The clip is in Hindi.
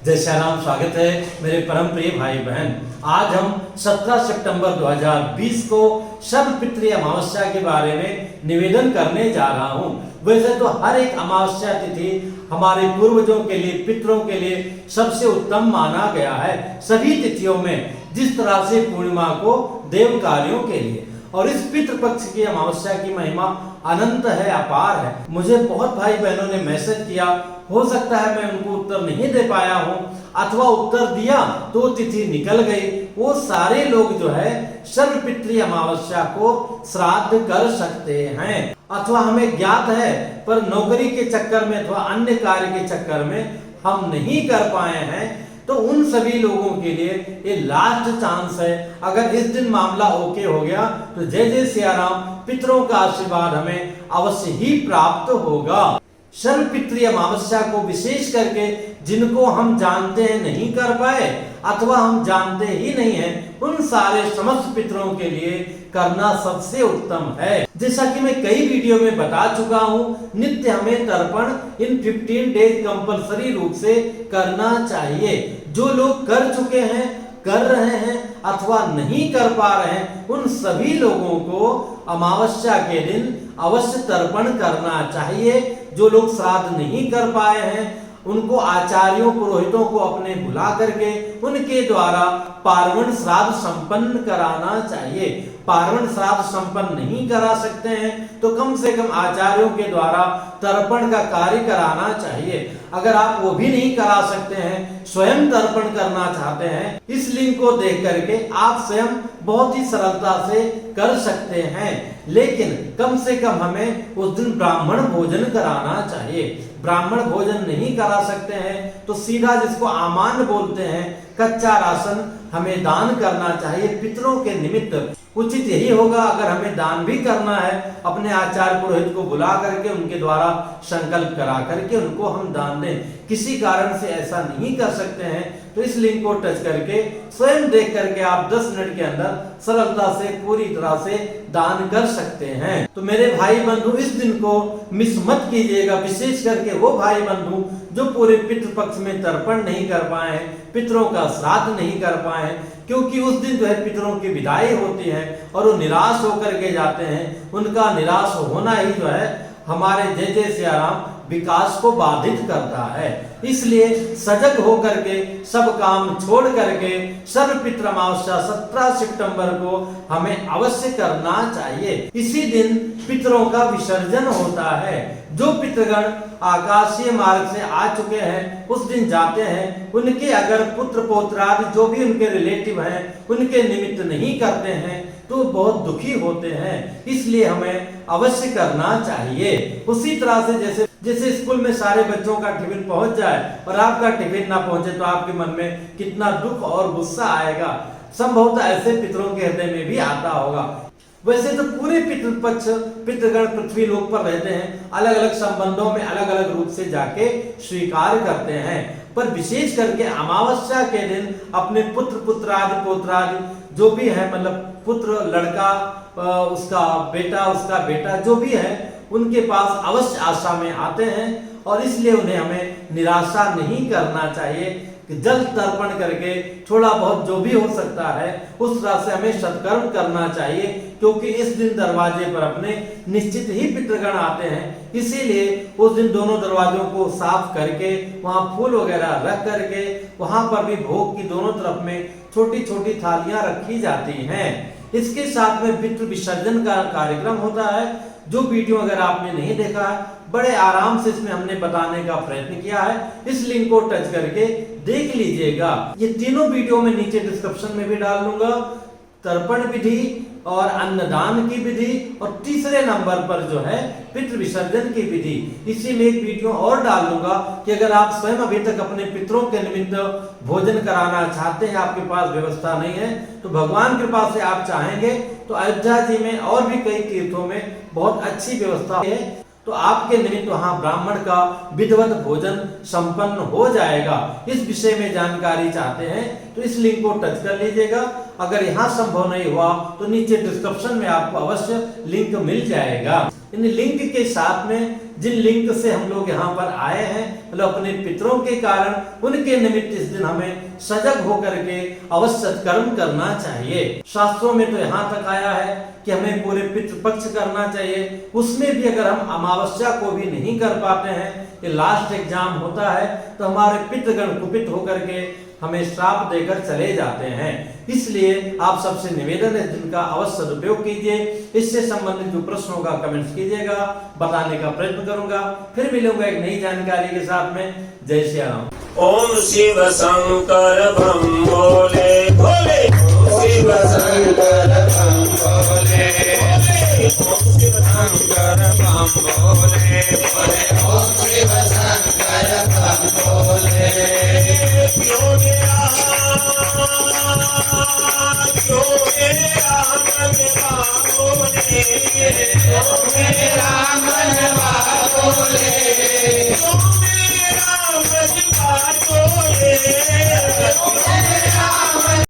जय श्री राम। स्वागत है मेरे परम प्रिय भाई बहन। आज हम 17 सितंबर 2020 को सर्वपितृ अमावस्या के बारे में निवेदन करने जा रहा हूँ। वैसे तो हर एक अमावस्या तिथि हमारे पूर्वजों के लिए, पितरों के लिए सबसे उत्तम माना गया है। सभी तिथियों में जिस तरह से पूर्णिमा को देव कार्यों के लिए, और इस पितृपक्ष की अमावस्या की महिमा अनंत है, अपार है। मुझे बहुत भाई बहनों ने मैसेज किया, हो सकता है मैं उनको उत्तर नहीं दे पाया हूँ, अथवा उत्तर दिया तो तिथि निकल गई। वो सारे लोग जो है सर्वपितृ अमावस्या को श्राद्ध कर सकते हैं, अथवा हमें ज्ञात है पर नौकरी के चक्कर में अथवा अन्य कार्य के चक्कर में हम नहीं कर पाए हैं, तो उन सभी लोगों के लिए ये लास्ट चांस है। अगर इस दिन मामला ओके हो गया तो जय जय सिया राम, पितरों का आशीर्वाद हमें अवश्य ही प्राप्त होगा। सर्वपितृ अमावस्या को विशेष करके जिनको हम जानते हैं नहीं कर पाए, अथवा हम जानते ही नहीं हैं, उन सारे समस्त पितरों के लिए करना सबसे उत्तम है। जैसा कि मैं कई वीडियो में बता चुका हूँ, नित्य हमें तर्पण इन 15 डेज कंपलसरी रूप से करना चाहिए। जो लोग कर चुके हैं, कर रहे हैं, अथवा नहीं कर पा रहे हैं, उन सभी लोगों को अमावस्या के दिन अवश्य तर्पण करना चाहिए। जो लोग श्राद्ध नहीं कर पाए हैं, उनको आचार्यों पुरोहितों को अपने बुला करके उनके द्वारा पार्वण श्राद्ध संपन्न कराना चाहिए। पार्वण श्राद्ध संपन्न नहीं करा सकते हैं तो कम से कम आचार्यों के द्वारा तर्पण का कार्य कराना चाहिए। अगर आप वो भी नहीं करा सकते हैं, स्वयं तर्पण करना चाहते हैं, इस लिंक को देख करके आप स्वयं बहुत ही सरलता से कर सकते हैं। लेकिन कम से कम हमें उस दिन ब्राह्मण भोजन कराना चाहिए। ब्राह्मण भोजन नहीं करा सकते हैं तो सीधा, जिसको आमान बोलते हैं, कच्चा राशन हमें दान करना चाहिए पितरों के निमित्त। उचित यही होगा, अगर हमें दान भी करना है, अपने आचार्य पुरोहित को बुला करके उनके द्वारा संकल्प करा करके उनको हम दान दें। किसी कारण से ऐसा नहीं कर सकते हैं तो इस लिंक को टच करके स्वयं देख करके आप 10 मिनट के अंदर सरलता से पूरी तरह से दान कर सकते हैं। तो मेरे भाई बंधु, इस दिन को मिस मत कीजिएगा। विशेष करके वो भाई बंधु जो पूरे पितृपक्ष में तर्पण नहीं कर पाए हैं, पितरों का श्राद्ध नहीं कर पाए हैं, क्योंकि उस दिन जो है पितरों की विदाई होती है और वो निराश होकर के जाते हैं। उनका निराश होना ही जो है हमारे जय जय सिया राम विकास को बाधित करता है। इसलिए सजग होकर के सब काम छोड़ करके सर्वपितृ अमावस्या 17 सितंबर को हमें अवश्य करना चाहिए। इसी दिन पितरों का विसर्जन होता है। जो पितृगण आकाशीय मार्ग से आ चुके हैं उस दिन जाते हैं, उनके अगर पुत्र पौत्र आदि जो भी उनके रिलेटिव हैं उनके निमित्त नहीं करते हैं तो बहुत दुखी होते हैं। इसलिए हमें अवश्य करना चाहिए। उसी तरह से जैसे स्कूल में सारे बच्चों का टिफिन पहुंच जाए और आपका टिफिन ना पहुंचे तो आपके मन में कितना दुख और गुस्सा आएगा। संभवतः ऐसे पितरों के हृदय में भी आता होगा। वैसे तो पूरे पितृपक्ष पितृगण पृथ्वी लोक पर रहते हैं, अलग अलग संबंधों में अलग अलग रूप से जाके स्वीकार करते हैं, पर विशेष करके अमावस्या के दिन अपने पुत्र पुत्रादि पौत्रादि जो भी है, मतलब पुत्र लड़का, उसका बेटा जो भी है, उनके पास अवश्य आशा में आते हैं। और इसलिए उन्हें हमें निराशा नहीं करना चाहिए कि जल्द तर्पण करके थोड़ा बहुत जो भी हो सकता है उस तरह से हमें सत्कर्म करना चाहिए, क्योंकि इस दिन दरवाजे पर अपने निश्चित ही पितृगण आते हैं। इसीलिए उस दिन दोनों दरवाजों को साफ करके वहां फूल वगैरह रख करके वहां पर भी भोग की दोनों तरफ में छोटी छोटी थालियां रखी जाती हैं। इसके साथ में पितृ विसर्जन का कार्यक्रम होता है। जो वीडियो अगर आपने नहीं देखा है, बड़े आराम से इसमें हमने बताने का प्रयत्न किया है। इस लिंक को टच करके देख लीजिएगा। ये तीनों वीडियो में नीचे डिस्क्रिप्शन में भी डाल दूंगा, तर्पण विधि और अन्नदान की विधि, और तीसरे नंबर पर जो है पितृ विसर्जन की विधि। इसी में एक वीडियो और डाल दूंगा कि अगर आप स्वयं अभी तक अपने पितरों के निमित्त भोजन कराना चाहते हैं, आपके पास व्यवस्था नहीं है, तो भगवान कृपा से आप चाहेंगे तो अयोध्या जी में और भी कई तीर्थों में बहुत अच्छी व्यवस्था है, तो आपके निमित्त वहां ब्राह्मण का विधिवत भोजन संपन्न हो जाएगा। इस विषय में जानकारी चाहते हैं तो इस लिंक को टच कर लीजिएगा। अगर यहाँ संभव नहीं हुआ तो नीचे डिस्क्रिप्शन में आपको अवश्य लिंक मिल जाएगा। इन लिंक के साथ में जिन लिंक से हम लोग यहाँ पर आए हैं, मतलब अपने पितरों के कारण, उनके निमित्त इस दिन हमें सजग होकर के अवश्य कर्म करना चाहिए। शास्त्रों में तो यहाँ तक आया है कि हमें पूरे पितृपक्ष करना चाहिए। उसमें भी अगर हम अमावस्या को भी नहीं कर पाते हैं, ये लास्ट एग्जाम होता है, तो हमारे पितृगण कुपित होकर के हमें श्राप देकर चले जाते हैं। इसलिए आप सबसे निवेदन है, जिनका अवश्य सदुपयोग कीजिए। इससे संबंधित जो प्रश्न होगा कमेंट्स कीजिएगा, बताने का प्रयत्न करूंगा। फिर मिलूंगा एक नई जानकारी के साथ में। जय श्री राम। ओम शिव शंकर बम भोले भोले, ओम शिव शंकर बम भोले भोले, ओम शिव शंकर बम भोले भोले, ओम शिव शंकर बम भोले।